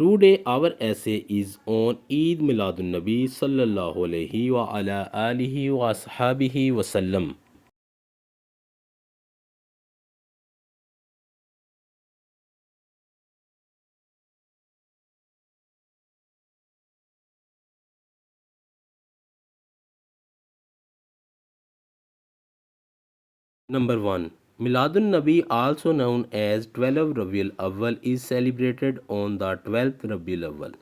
Today our essay is on Eid Miladun Nabi sallallahu alayhi wa ala alihi wa ashabihi wa sallam. Number 1. Miladun Nabi, also known as 12 Rabiul Awal, is celebrated on the 12th Rabiul Awal.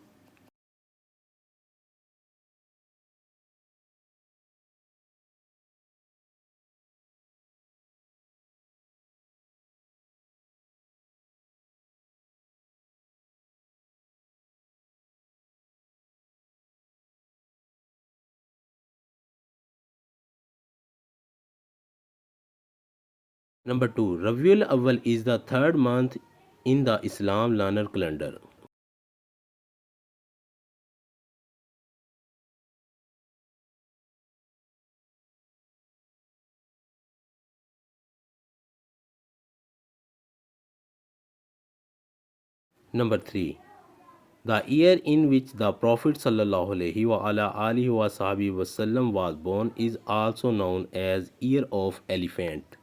Number 2. Rabiul Awal is the third month in the Islam lunar calendar. Number 3. The year in which the Prophet sallallahu alaihi wa ala alihi wa sahbihi wasallam was born is also known as Year of Elephant.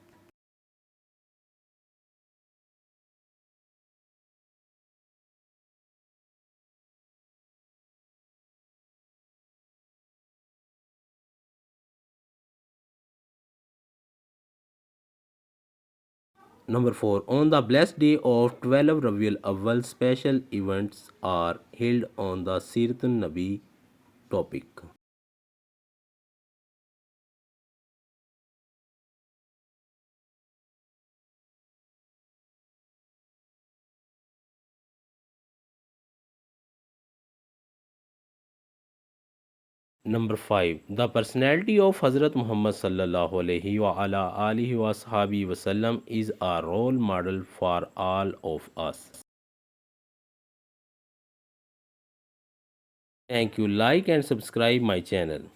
Number 4. On the blessed day of 12 Rabiul Awwal, special events are held on the Seerat Nabi topic. Number 5. The personality of Hazrat Muhammad sallallahu alaihi wa ala alihi wa sahbihi wasallam is a role model for all of us. Thank you. Like and subscribe my channel.